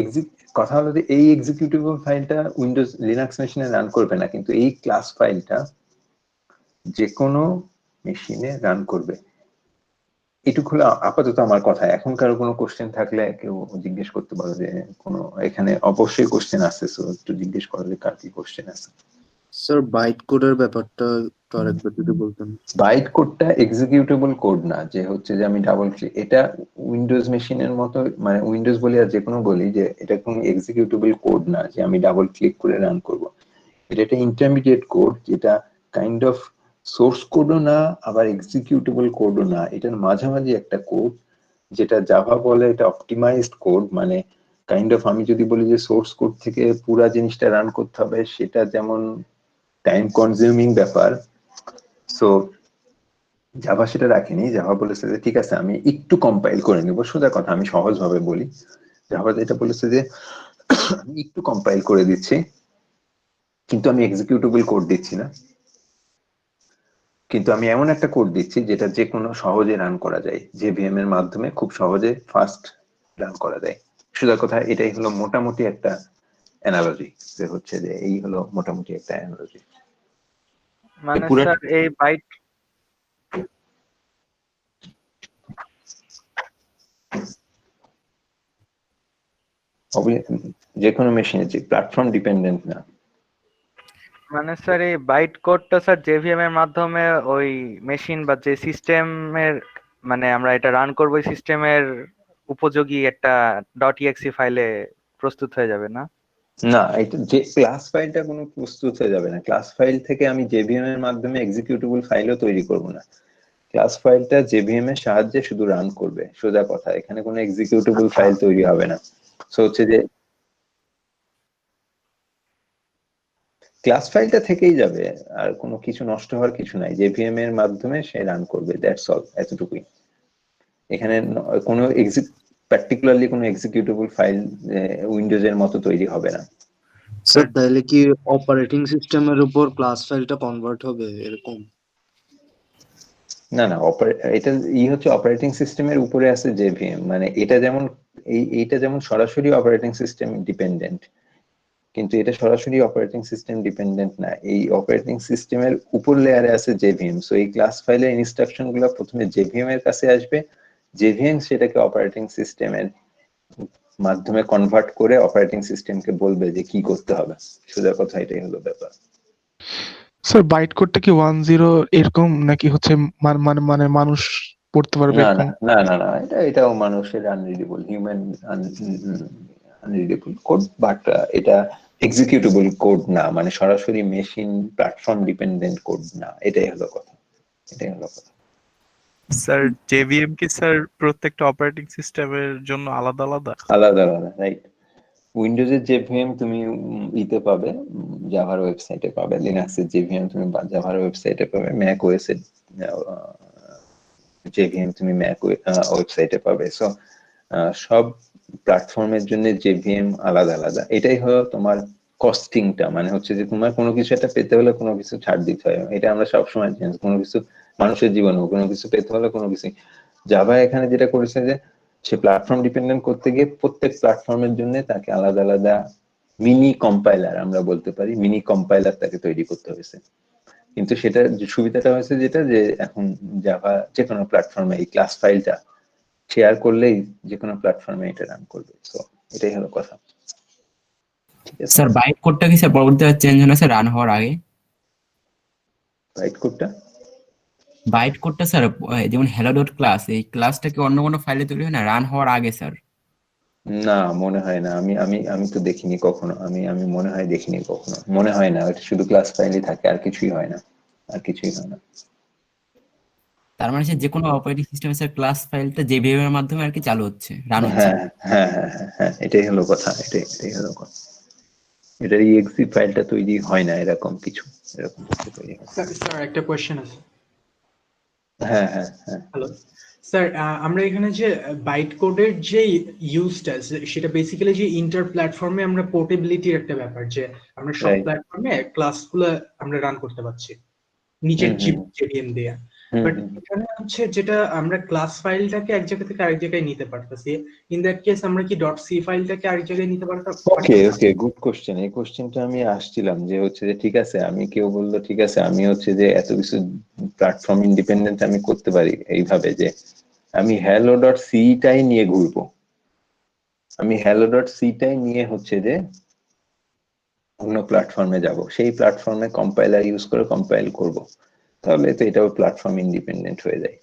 কথা হলো যে এই এক্সিকিউটেবল ফাইলটা উইন্ডোজ লিনাক্স মেশিনে রান করবে না, কিন্তু এই ক্লাস ফাইলটা যে কোনো মেশিনে রান করবে। এটুকু হলো আপাতত আমার কথা। এখন কারো কোনো কোশ্চেন থাকলে কেউ জিজ্ঞেস করতে পারো, যে কোনো এখানে অবশ্যই কোশ্চেন আছে, সো একটু জিজ্ঞেস করলে কার কি কোশ্চেন আছে। স্যার বাইট কোডের ব্যাপারটা তো আরেকবার যদি বলতেন। বাইট কোডটা এক্সিকিউটেবল কোড না, যে হচ্ছে যে আমি ডাবল ক্লিক, এটা উইন্ডোজ মেশিনের মতো, মানে উইন্ডোজ বলি আর যে কোনো বলি, যে এটা কোনো এক্সিকিউটেবল কোড না যে আমি ডাবল ক্লিক করে রান করব। এটা একটা ইন্টারমিডিয়েট কোড, যেটা কাইন্ড অফ সোর্স কোডও না আবার এক্সিকিউটেবল কোডও না, এটার মাঝামাঝি একটা কোড, যেটা জাভা বলে এটা অপটিমাইজড কোড। মানে কাইন্ড অফ আমি যদি বলি যে সোর্স কোড থেকে পুরা জিনিসটা রান করতে হবে, সেটা যেমন টাইম কনজিউমিং ব্যাপার। সো জাভা সেটা রাখেনি, জাভা বলেছে যে ঠিক আছে আমি একটু কম্পাইল করে নিব, সোজা কথা আমি সহজ ভাবে বলি। জাভা যেটা বলেছে যে আমি একটু কম্পাইল করে দিচ্ছি, কিন্তু আমি এক্সিকিউটেবল কোড দিচ্ছি না, কিন্তু আমি এমন একটা কোড দিচ্ছি যেটা যে কোনো সহজে রান করা যায়, JVM এর মাধ্যমে খুব সহজে ফাস্ট রান করা যায়। সোজা কথা এটাই হলো মোটামুটি একটা অ্যানালজি, যে হচ্ছে যে এই হলো মোটামুটি একটা অ্যানালজি। মানে পুরো স্যার এই বাইট যে কোনো মেশিনে, যে প্ল্যাটফর্ম ডিপেন্ডেন্ট না। মানে স্যার এই বাইট কোডটা স্যার JVM এর মাধ্যমে ওই মেশিন বা যে সিস্টেমের মানে আমরা এটা রান করবো ওই সিস্টেমের উপযোগী একটা .exe ফাইলে প্রস্তুত হয়ে যাবে না? না, এটা যে ক্লাস ফাইলটা কোনো প্রস্তুত হয়ে যাবে না। ক্লাস ফাইল থেকে আমি JVM এর মাধ্যমে এক্সিকিউটেবল ফাইলও তৈরি করব না, ক্লাস ফাইলটা জেভিএম এর সাহায্যে শুধু রান করবে, সোজা কথা। এখানে কোনো এক্সিকিউটেবল ফাইল তৈরি হবে না। সো হচ্ছে যে ক্লাস ফাইলটা থেকেই যাবে, আর কোনো কিছু নষ্ট হওয়ার কিছু নাই। জেভিএম এর মাধ্যমে সে রান করবে, দ্যাটস অল, এতটুকুই। এখানে কোনো পার্টিকুলারলি কোনো এক্সিকিউটেবল ফাইল উইন্ডোজ এর মতো তৈরি হবে না। স্যার তাহলে কি অপারেটিং সিস্টেমের উপর ক্লাস ফাইলটা কনভার্ট হবে এরকম? না না, এটা হচ্ছে অপারেটিং সিস্টেমের উপরে আছে জেভিএম। মানে এটা যেমন এইটা যেমন সরাসরি অপারেটিং সিস্টেম ডিপেন্ডেন্ট, কিন্তু এটা সরাসরি অপারেটিং সিস্টেম ডিপেন্ডেন্ট না। এই অপারেটিং সিস্টেমের উপর লেয়ারে আছে জেভিএম। সো এই ক্লাস ফাইলের ইনস্ট্রাকশন গুলো প্রথমে জেভিএম এর কাছে আসবে, জেভিএম সেটাকে অপারেটিং সিস্টেমের মাধ্যমে কনভার্ট করে অপারেটিং সিস্টেমকে বলবে যে কি করতে হবে। সোজা কথা এটাই হলো ব্যাপার। স্যার বাইট কোডটা কি 10 এরকম নাকি হচ্ছে মানে মানুষ পড়তে পারবে না এরকম? না না না না, এটাও মানুষের আনরিডেবল, হিউম্যান আনরিডেবল কোড, বাট এটা এক্সিকিউটেবল কোড না, মানে সরাসরি মেশিন প্ল্যাটফর্ম ডিপেন্ডেন্ট কোড না। এটাই হলো কথা, এটাই হলো কথা। স্যার জেভিএম কি স্যার প্রত্যেকটা অপারেটিং সিস্টেমের জন্য আলাদা আলাদা? আলাদা আলাদা, রাইট। উইন্ডোজের জেভিএম তুমি ইতে পাবে, জাভার ওয়েবসাইটে পাবে। লিনাক্সের জেভিএম তুমি জাভার ওয়েবসাইটে পাবে। ম্যাক ওএস এর জেভিএম তুমি ম্যাক ওয়েবসাইটে পাবে। সো সব প্ল্যাটফর্মের জন্য জেভিএম আলাদা আলাদা। এটাই হলো তোমার কস্টিংটা, মানে হচ্ছে যে তোমার কোনো কিছু একটা পেতে হলে কোনো কিছু ছাড় দিতে হয়। এটা আমরা সবসময় জানি, কোনো কিছু মানুষের জীবনেও কোনো কিছু পেতে হলে কোনো কিছু। জাভা এখানে যেটা করেছে যে সে প্ল্যাটফর্ম ডিপেন্ডেন্ট করতে গিয়ে প্রত্যেক প্ল্যাটফর্মের জন্য তাকে আলাদা আলাদা মিনি কম্পাইলার, আমরা বলতে পারি মিনি কম্পাইলার তাকে তৈরি করতে হয়েছে। কিন্তু সেটা সুবিধাটা হয়েছে যেটা, যে এখন জাভা যে কোনো প্ল্যাটফর্মে এই ক্লাস ফাইলটা শেয়ার করলেই যে কোনো প্ল্যাটফর্মে এটা রান করবে। তো এটাই হলো কথা। ঠিক আছে স্যার বাইট কোডটা কি স্যার পরবর্তীতে চেঞ্জ হয় না স্যার রান হওয়ার আগে? রাইট কোডটা বাইট কোডটা স্যার যেমন হ্যালো ডট ক্লাস, এই ক্লাসটা কি অন্য কোনো ফাইলে তৈরি হয় না রান হওয়ার আগে স্যার? না, মনে হয় না। আমি আমি আমি তো দেখিনি কখনো। আমি মনে হয় দেখিনি কখনো, মনে হয় না। এটা শুধু ক্লাস ফাইলই থাকে, আর কিছুই হয় না, আর কিছুই হয় না। তার মানে যে কোনো অপারেটিং সিস্টেমে স্যার ক্লাস ফাইলটা জেভিএম এর মাধ্যমে আর কি চালু হচ্ছে, রান হচ্ছে। হ্যাঁ হ্যাঁ হ্যাঁ হ্যাঁ হ্যাঁ, এটাই হলো কথা, এটাই হলো কথা। এটার exe ফাইলটা তৈরি হয় না, এরকম কিছু তৈরি হয়। স্যার একটা কোয়েশ্চেন আছে। হ্যাঁ হ্যাঁ হ্যাঁ। হ্যালো স্যার, আমরা এখানে যে বাইট কোডের যে ইউজটা সেটা বেসিক্যালি যে ইন্টার প্ল্যাটফর্মে আমরা পোর্টেবিলিটির একটা ব্যাপার, যে আমরা সব Right. প্ল্যাটফর্মে ক্লাসগুলো আমরা রান করতে পারছি নিজের জেভিএম দিয়ে। বাট এখানে হচ্ছে যেটা আমরা ক্লাস ফাইলটাকে এক জায়গা থেকে আরেক জায়গায় নিতে পারতেছি, ইন দ্যাট কেস আমরা কি ডট সি ফাইলটাকে আরেক জায়গায় নিতে পারতাম? ওকে ওকে, গুড কোশ্চেন। এই কোশ্চেনটা আমি আসছিলাম যে হচ্ছে যে ঠিক আছে, আমি কেউ বললো ঠিক আছে আমি হচ্ছে যে এত কিছু প্ল্যাটফর্ম ইন্ডিপেন্ডেন্ট আমি করতে পারি এইভাবে যে আমি হ্যালো ডট সি টাই নিয়ে ঘুরবো। আমি হ্যালো ডট সি টাই নিয়ে হচ্ছে যে অন্য প্ল্যাটফর্মে যাব, সেই প্ল্যাটফর্মে কম্পাইলার ইউজ করে কম্পাইল করব, তাহলে তো এটাও প্ল্যাটফর্ম ইন্ডিপেন্ডেন্ট হয়ে যায়।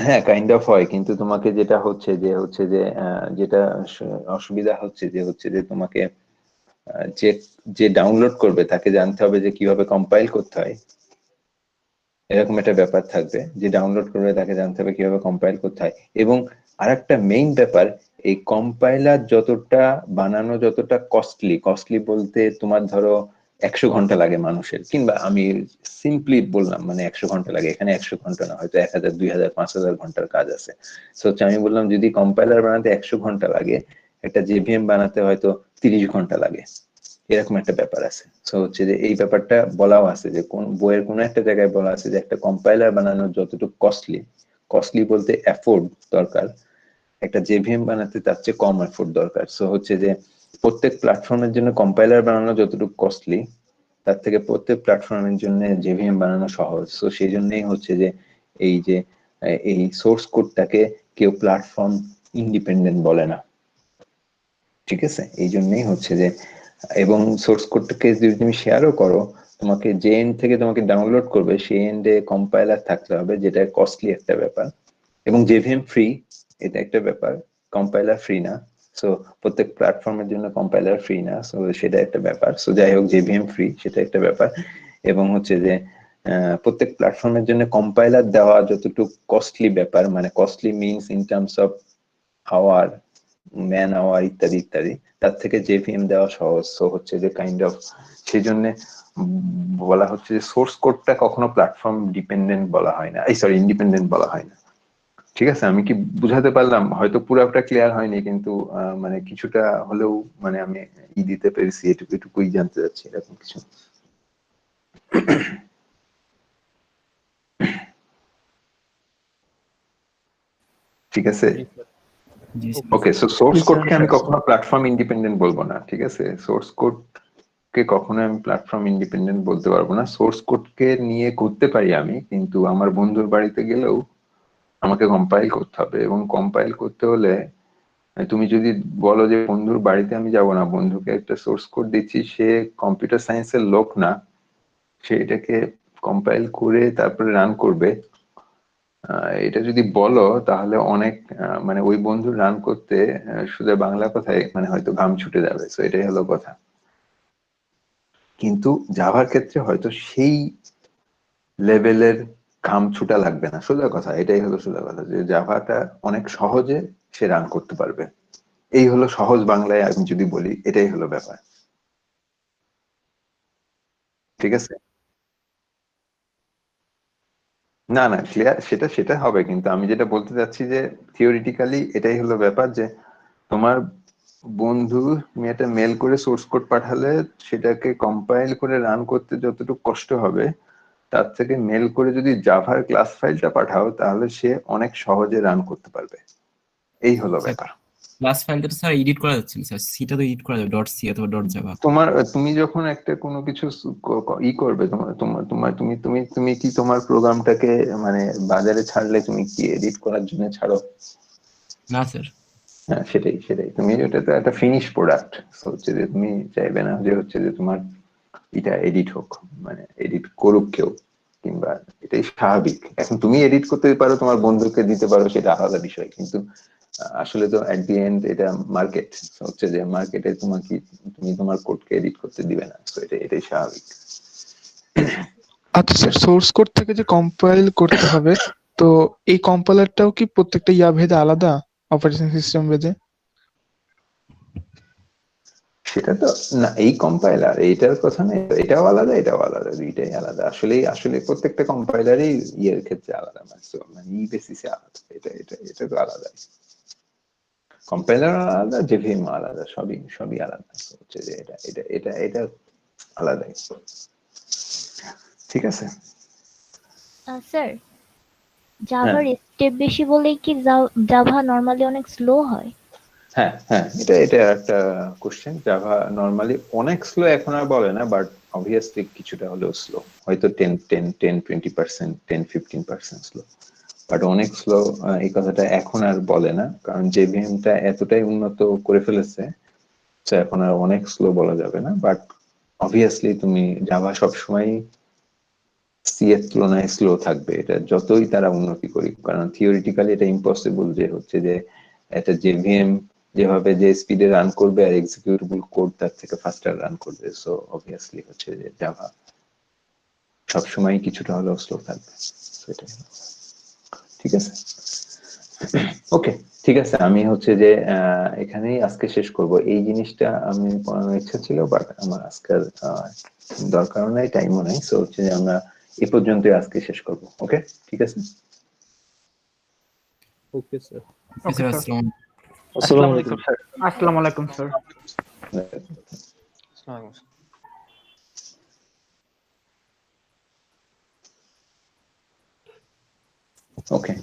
হ্যাঁ, কাইন্ড অফ হয়, কিন্তু তোমাকে যেটা হচ্ছে যে যেটা অসুবিধা হচ্ছে যে তোমাকে যে যে ডাউনলোড করবে তাকে জানতে হবে যে কিভাবে কম্পাইল করতে হয়, এরকম একটা ব্যাপার থাকবে। যে ডাউনলোড করবে তাকে জানতে হবে কিভাবে কম্পাইল করতে হয়। এবং আরেকটা মেইন ব্যাপার, এই কম্পাইলার যতটা বানানো যতটা কস্টলি বলতে তোমার ধরো 100 ঘন্টা লাগে মানুষের, কিংবা আমি সিম্পলি বললাম মানে 100 ঘন্টা লাগে, এখানে 100 ঘন্টা না, হয়তো 1000 2000 5000 ঘন্টার কাজ আছে। সো আমি বললাম যদি কম্পাইলার বানাতে 100 ঘন্টা লাগে, একটা জেভিএম বানাতে হয়তো 30 ঘন্টা লাগে, এরকম একটা ব্যাপার আছে। সো হচ্ছে যে এই ব্যাপারটা বলাও আছে যে কোন বইয়ের কোনো একটা জায়গায় বলা আছে যে একটা কম্পাইলার বানানোর যতটুকু কস্টলি বলতে এফোর্ট দরকার, একটা জেভিএম বানাতে তার চেয়ে কম এফোর্ট দরকার। সো হচ্ছে যে প্রত্যেক প্ল্যাটফর্মের জন্য কম্পাইলার বানানো যতটুকু কস্টলি, তার থেকে প্রত্যেক প্ল্যাটফর্মের জন্য জেভিএম বানানো সহজ। সো সেই জন্যই হচ্ছে যে এই সোর্স কোডটাকে কেউ প্ল্যাটফর্ম ইন্ডিপেন্ডেন্ট বলে না, ঠিক আছে? এই জন্যই হচ্ছে যে, এবং সোর্স কোডটাকে যদি তুমি শেয়ারও করো, তোমাকে যে এন্ড থেকে তোমাকে ডাউনলোড করবে সেই এন্ডে কম্পাইলার থাকতে হবে, যেটা কস্টলি একটা ব্যাপার। এবং জেভিএম ফ্রি, এটা একটা ব্যাপার, কম্পাইলার ফ্রি না। সো প্রত্যেক প্ল্যাটফর্মের জন্য কম্পাইলার ফ্রি না, সো সেটা একটা ব্যাপার। সো যাই হোক, জেভিএম ফ্রি সেটা একটা ব্যাপার। এবং হচ্ছে যে প্রত্যেক প্ল্যাটফর্মের জন্য কম্পাইলার দেওয়া যতটুকু কস্টলি ব্যাপার, মানে costly means in terms of hour, man hour ইত্যাদি ইত্যাদি, তার থেকে জেভিএম দেওয়া সহজ। সো হচ্ছে যে কাইন্ড অফ সেই জন্য বলা হচ্ছে যে সোর্স কোডটা কখনো প্ল্যাটফর্ম ডিপেন্ডেন্ট বলা হয় না, এই সরি ইন্ডিপেন্ডেন্ট বলা হয় না। ঠিক আছে, আমি কি বুঝাতে পারলাম? হয়তো পুরোটা ক্লিয়ার হয়নি, কিন্তু মানে কিছুটা হলেও মানে আমি দিতে পেরেছি, এটুকুই জানতে চাচ্ছি, এরকম কিছু। ঠিক আছে, জি sir. Okay. So source Yes, কোডকে sir. আমি কখনো প্ল্যাটফর্ম ইন্ডিপেন্ডেন্ট বলবো না, ঠিক আছে? সোর্স কোড কে কখনো আমি প্ল্যাটফর্ম ইন্ডিপেন্ডেন্ট বলতে পারবো না। সোর্স কোডকে নিয়ে করতে পারি আমি, কিন্তু আমার বন্ধুর বাড়িতে গেলেও আমাকে কম্পাইল করতে হবে, এবং কম্পাইল করতে হলে তুমি যদি বলো যে বন্ধুর বাড়িতে আমি যাব না, বন্ধুকে একটা সোর্স কোড দিচ্ছি, সে কম্পিউটার সায়েন্সের লোক না, সে এটাকে কম্পাইল করে তারপরে রান করবে, এটা যদি বলো তাহলে অনেক মানে ওই বন্ধু রান করতে শুধু বাংলা কথায় মানে হয়তো ঘাম ছুটে যাবে। তো এটাই হলো কথা। কিন্তু জাভার ক্ষেত্রে হয়তো সেই লেভেলের ঘাম ছুটা লাগবে না, সোজা কথা, এটাই হলো সোজা কথা, যে জাভাটা অনেক সহজে সে রান করতে পারবে। এই হলো সহজ বাংলায় আমি যদি বলি, এটাই হলো ব্যাপার। ঠিক আছে, না না ক্লিয়ার, সেটা সেটা হবে, কিন্তু আমি যেটা বলতে চাচ্ছি যে থিওরিটিক্যালি এটাই হলো ব্যাপার, যে তোমার বন্ধু তুমি একটা মেল করে সোর্স কোড পাঠালে সেটাকে কম্পাইল করে রান করতে যতটুকু কষ্ট হবে, তার থেকে মেল করে যদি জাভার ক্লাস ফাইলটা পাঠাও তাহলে সে অনেক সহজে রান করতে পারবে। এই হলো ব্যাপার। ক্লাস ফাইলটা তো স্যার এডিট করা যাচ্ছে না স্যার, সিটা তো এডিট করা যাবে ডট সি অথবা ডট জাভা। তুমি যখন একটা কোনো কিছু ই করবে, তোমার তোমার তোমার তুমি তুমি তুমি কি তোমার প্রোগ্রামটাকে মানে বাজারে ছাড়লে তুমি কি এডিট করার জন্য ছাড়ো? না স্যার। হ্যাঁ, সেটাই সেটাই, তুমি এটা তো একটা ফিনিশ প্রোডাক্ট, হচ্ছে যে তুমি চাইবে না যে হচ্ছে যে তোমার এটা এডিট হোক, মানে এডিট করুক কেউ, কিংবা এটাই স্বাভাবিক। এখন তুমি এডিট করতে পারো, তোমার বন্ধুকে দিতে পারো, সেটা আলাদা বিষয়, কিন্তু আসলে তো এট দি এন্ড এটা মার্কেট, হচ্ছে যে মার্কেটে তোমাকে তুমি তোমার কোডকে এডিট করতে দিবে না, তো এটাই স্বাভাবিক। আচ্ছা স্যার, সোর্স কোড থেকে যে কম্পাইল করতে হবে, তো এই কম্পাইলারটাও কি প্রত্যেকটা ইয়া ভেদে আলাদা, অপারেটিং সিস্টেম ভেদে? সেটা তো না, এই কম্পাইলার এইটার কথা নেই, এটাও আলাদা এটাও আলাদা, দুইটাই আলাদা। আসলে আসলে প্রত্যেকটা কম্পাইলারই ইয়ের ক্ষেত্রে আলাদা, মানে ই বেসিসে আলাদা, এটা এটা এটা তো আলাদা। কম্পাইলার আলাদা, জেভিএম আলাদা, সবই সবই আলাদা, হচ্ছে যে এটা এটা এটা এটা আলাদাই। ঠিক আছে স্যার, হ্যাঁ, জাভার স্টেপ বেশি বলেই কি জাভা নরমালি অনেক স্লো হয়? হ্যাঁ হ্যাঁ, এটা এটা একটা কোশ্চেন। জাভা নরমালি অনেক স্লো এখন আর বলে না, বাট অবভিয়াসলি কিছুটা হলেও স্লো, হয়তো 10-20%, 10-15% স্লো, বাট অনেক স্লো এই কথাটা এখন আর বলে না, কারণ জেভিএমটা এতটাই উন্নত করে ফেলেছে, তো এখন আর অনেক স্লো বলা যাবে না। বাট অবভিয়াসলি তুমি জাভা সবসময় সি এর তুলনায় স্লো থাকবে, এটা যতই তারা উন্নতি করি, কারণ থিওরিটিক্যালি এটা ইম্পসিবল যে হচ্ছে যে একটা জেভিএম যেভাবে যে স্পিডে রান করবে আর এক্সিকিউটেবল কোড তার থেকে ফাস্টার রান করবে। সো অবভিয়াসলি হচ্ছে যে জাভা সবসময় কিছুটা হলেও স্লো থাকবে, সেটাই। ঠিক আছে, ওকে, ঠিক আছে। আমি হচ্ছে যে এখানেই আজকে শেষ করব। এই জিনিসটা আমি পড়ানোর ইচ্ছা ছিল, বাট আমার আজকের দরকারও নাই, টাইমও নাই, সো হচ্ছে যে আমরা এই পর্যন্তই আজকে শেষ করব। ওকে, ঠিক আছে। Okay sir. ওকে স্যার, আসসালামু আলাইকুম। আসসালামু আলাইকুম স্যার। ওকে।